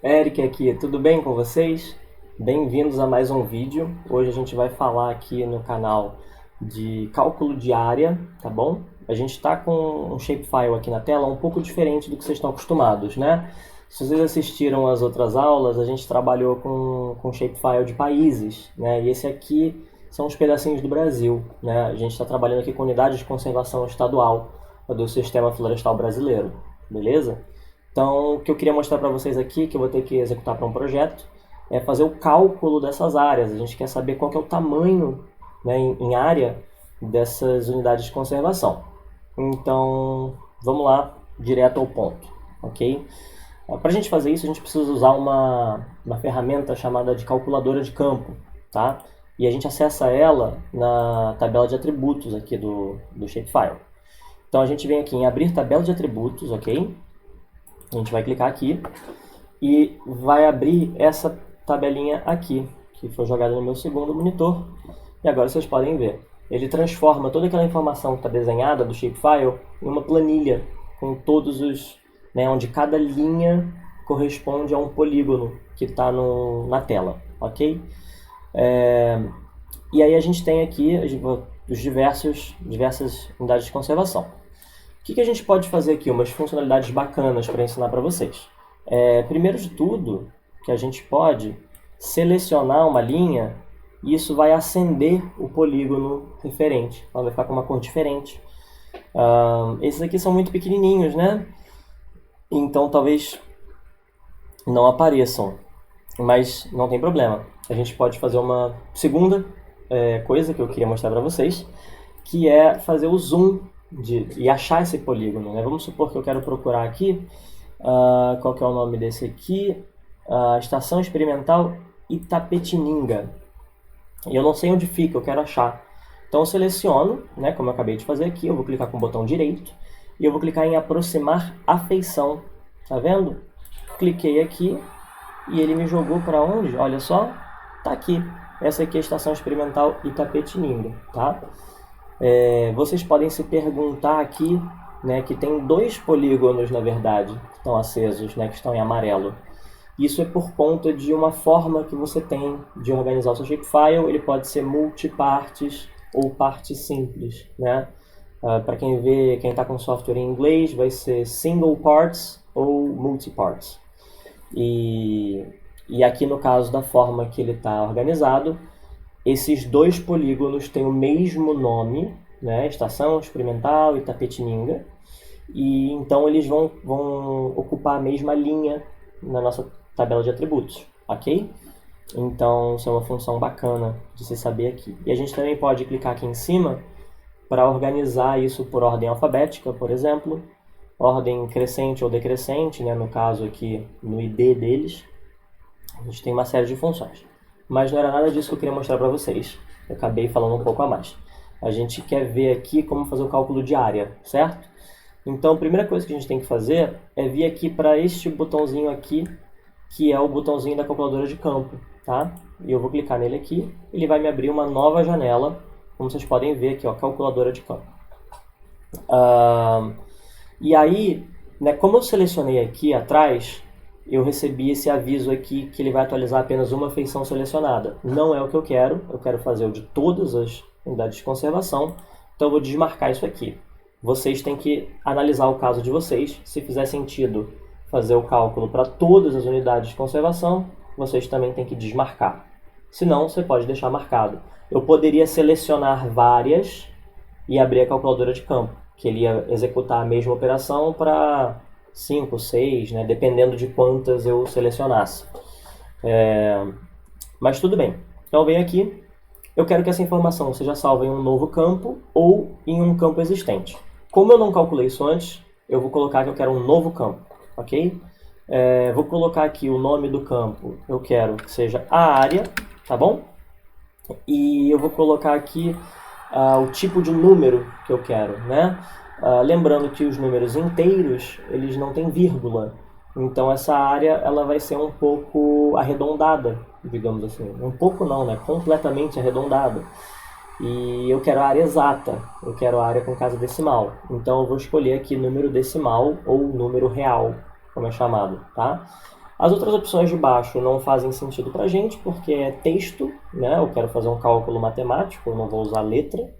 Eric aqui, tudo bem com vocês? Bem-vindos a mais um vídeo. Hoje a gente vai falar aqui no canal de cálculo de área, tá bom? A gente está com um shapefile aqui na tela um pouco diferente do que vocês estão acostumados, né? Se vocês assistiram às outras aulas, a gente trabalhou com shapefile de países, né? E esse aqui são os pedacinhos do Brasil, né? A gente está trabalhando aqui com unidades de conservação estadual do Sistema Florestal Brasileiro, beleza? Então, o que eu queria mostrar para vocês aqui, que eu vou ter que executar para um projeto, é fazer o cálculo dessas áreas. A gente quer saber qual que é o tamanho, né, em área dessas unidades de conservação. Então, vamos lá, direto ao ponto, ok? Para a gente fazer isso, a gente precisa usar uma ferramenta chamada de calculadora de campo, tá? E a gente acessa ela na tabela de atributos aqui do shapefile. Então, a gente vem aqui em abrir tabela de atributos, ok? A gente vai clicar aqui e vai abrir essa tabelinha aqui, que foi jogada no meu segundo monitor. E agora vocês podem ver. Ele transforma toda aquela informação que está desenhada do shapefile em uma planilha com todos os, né, onde cada linha corresponde a um polígono que está na tela, ok? E aí a gente tem aqui os diversas unidades de conservação. O que a gente pode fazer aqui? Umas funcionalidades bacanas para ensinar para vocês. Primeiro de tudo, que a gente pode selecionar uma linha e isso vai acender o polígono referente. Ela vai ficar com uma cor diferente. Esses aqui são muito pequenininhos, né? Então talvez não apareçam, mas não tem problema. A gente pode fazer uma segunda coisa que eu queria mostrar para vocês, que é fazer o zoom e achar esse polígono, né? Vamos supor que eu quero procurar aqui, qual que é o nome desse aqui? Estação Experimental Itapetininga. E eu não sei onde fica, eu quero achar. Então eu seleciono, né, como eu acabei de fazer aqui, eu vou clicar com o botão direito e eu vou clicar em aproximar a feição. Tá vendo? Cliquei aqui e ele me jogou para onde? Olha só, tá aqui. Essa aqui é a Estação Experimental Itapetininga, tá? Vocês podem se perguntar aqui, né, que tem dois polígonos, na verdade, que estão acesos, né, que estão em amarelo. Isso é por conta de uma forma que você tem de organizar o seu shapefile. Ele pode ser multipartes ou parte simples, né? Para quem está com software em inglês, vai ser single parts ou multiparts. E aqui no caso da forma que ele está organizado, esses dois polígonos têm o mesmo nome, né? Estação Experimental Itapetininga, e então eles vão ocupar a mesma linha na nossa tabela de atributos, ok? Então isso é uma função bacana de se saber aqui. E a gente também pode clicar aqui em cima para organizar isso por ordem alfabética, por exemplo, ordem crescente ou decrescente, né? No caso aqui no ID deles. A gente tem uma série de funções. Mas não era nada disso que eu queria mostrar para vocês. Eu acabei falando um pouco a mais. A gente quer ver aqui como fazer o cálculo de área, certo? Então, a primeira coisa que a gente tem que fazer é vir aqui para este botãozinho aqui, que é o botãozinho da calculadora de campo, tá? E eu vou clicar nele aqui, ele vai me abrir uma nova janela, como vocês podem ver aqui, ó, calculadora de campo. E aí, né, como eu selecionei aqui atrás, eu recebi esse aviso aqui que ele vai atualizar apenas uma feição selecionada. Não é o que eu quero fazer o de todas as unidades de conservação, então eu vou desmarcar isso aqui. Vocês têm que analisar o caso de vocês. Se fizer sentido fazer o cálculo para todas as unidades de conservação, vocês também têm que desmarcar. Se não, você pode deixar marcado. Eu poderia selecionar várias e abrir a calculadora de campo, que ele ia executar a mesma operação para 5, 6, né, dependendo de quantas eu selecionasse. Mas tudo bem. Então eu venho aqui, eu quero que essa informação seja salva em um novo campo ou em um campo existente. Como eu não calculei isso antes, eu vou colocar que eu quero um novo campo, ok? Vou colocar aqui o nome do campo, eu quero que seja a área, tá bom? E eu vou colocar aqui o tipo de número que eu quero, né? Lembrando que os números inteiros, eles não têm vírgula. Então essa área ela vai ser um pouco arredondada, digamos assim. Um pouco não, né? Completamente arredondada. E eu quero a área exata, eu quero a área com casa decimal. Então eu vou escolher aqui número decimal ou número real, como é chamado, tá? As outras opções de baixo não fazem sentido para a gente, porque é texto, né? Eu quero fazer um cálculo matemático, eu não vou usar letra.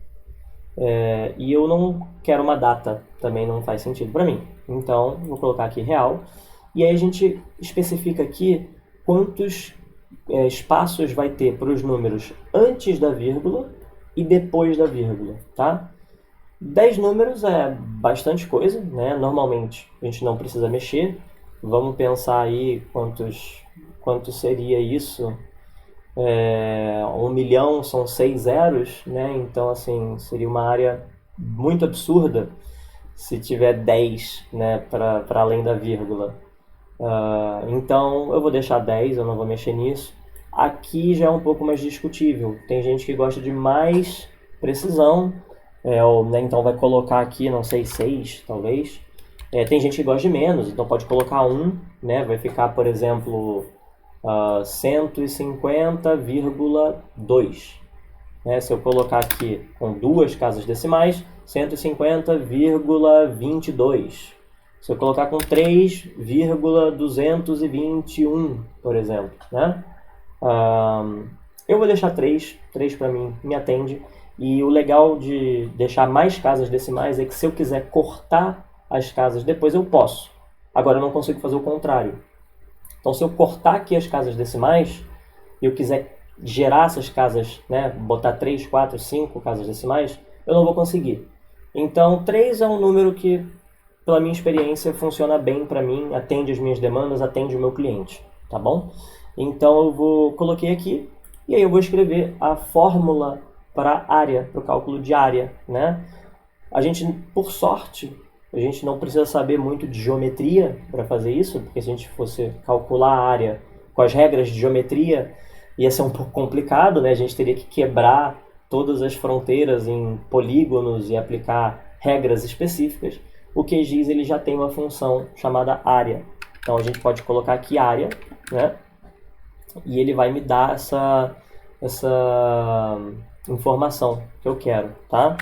E eu não quero uma data, também não faz sentido para mim. Então, vou colocar aqui real. E aí a gente especifica aqui quantos espaços vai ter para os números antes da vírgula e depois da vírgula, tá? 10 números é bastante coisa, né? Normalmente a gente não precisa mexer. Vamos pensar aí quanto seria isso. 1 milhão são 6 zeros, né? Então, assim, seria uma área muito absurda se tiver 10, né, para além da vírgula. Então, eu vou deixar 10, eu não vou mexer nisso. Aqui já é um pouco mais discutível. Tem gente que gosta de mais precisão, né, então vai colocar aqui, não sei, 6, talvez. Tem gente que gosta de menos, então pode colocar 1, né? Vai ficar, por exemplo, 150,2. Né? Se eu colocar aqui com duas casas decimais, 150,22. Se eu colocar com 3,221, por exemplo. Né? Eu vou deixar 3 para mim me atende. E o legal de deixar mais casas decimais é que se eu quiser cortar as casas depois, eu posso. Agora eu não consigo fazer o contrário. Então, se eu cortar aqui as casas decimais e eu quiser gerar essas casas, né, botar 3, 4, 5 casas decimais, eu não vou conseguir. Então, 3 é um número que, pela minha experiência, funciona bem para mim, atende as minhas demandas, atende o meu cliente, tá bom? Então, coloquei aqui e aí eu vou escrever a fórmula para área, para o cálculo de área, né? A gente, por sorte, a gente não precisa saber muito de geometria para fazer isso, porque se a gente fosse calcular a área com as regras de geometria, ia ser um pouco complicado, né? A gente teria que quebrar todas as fronteiras em polígonos e aplicar regras específicas. O QGIS ele já tem uma função chamada área. Então a gente pode colocar aqui área, né? E ele vai me dar essa informação que eu quero, tá?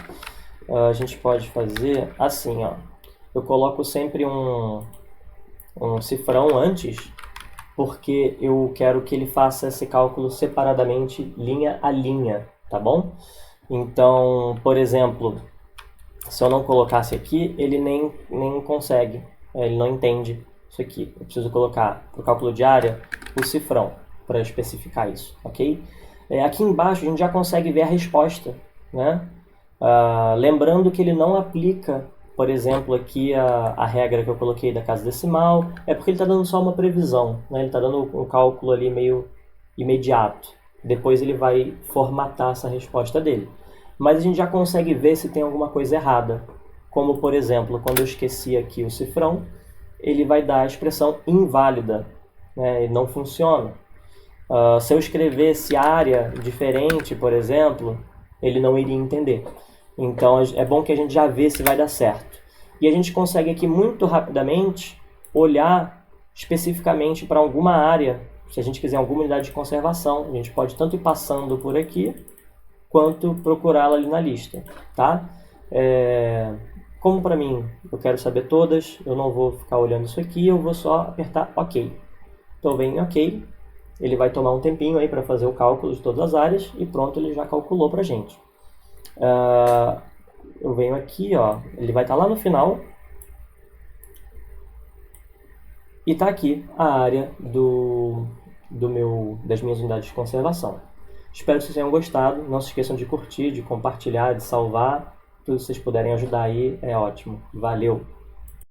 A gente pode fazer assim, ó. Eu coloco sempre um cifrão antes, porque eu quero que ele faça esse cálculo separadamente, linha a linha, tá bom? Então, por exemplo, se eu não colocasse aqui, ele nem consegue, ele não entende isso aqui. Eu preciso colocar para o cálculo de área o cifrão para especificar isso, ok? Aqui embaixo a gente já consegue ver a resposta, né? Lembrando que ele não aplica, por exemplo, aqui a regra que eu coloquei da casa decimal, é porque ele está dando só uma previsão, né? Ele está dando um cálculo ali meio imediato. Depois ele vai formatar essa resposta dele. Mas a gente já consegue ver se tem alguma coisa errada. Como, por exemplo, quando eu esqueci aqui o cifrão, ele vai dar a expressão inválida, né? Ele não funciona. Se eu escrevesse área diferente, por exemplo, ele não iria entender. Então é bom que a gente já vê se vai dar certo. E a gente consegue aqui muito rapidamente olhar especificamente para alguma área. Se a gente quiser alguma unidade de conservação, a gente pode tanto ir passando por aqui, quanto procurá-la ali na lista, tá? Como para mim eu quero saber todas, eu não vou ficar olhando isso aqui, eu vou só apertar OK. Estou bem em OK. Ele vai tomar um tempinho aí para fazer o cálculo de todas as áreas e pronto, ele já calculou para a gente. Eu venho aqui, ó, ele vai estar lá no final e está aqui a área das minhas unidades de conservação. Espero que vocês tenham gostado. Não se esqueçam de curtir, de compartilhar, de salvar. Tudo que vocês puderem ajudar aí é ótimo. Valeu!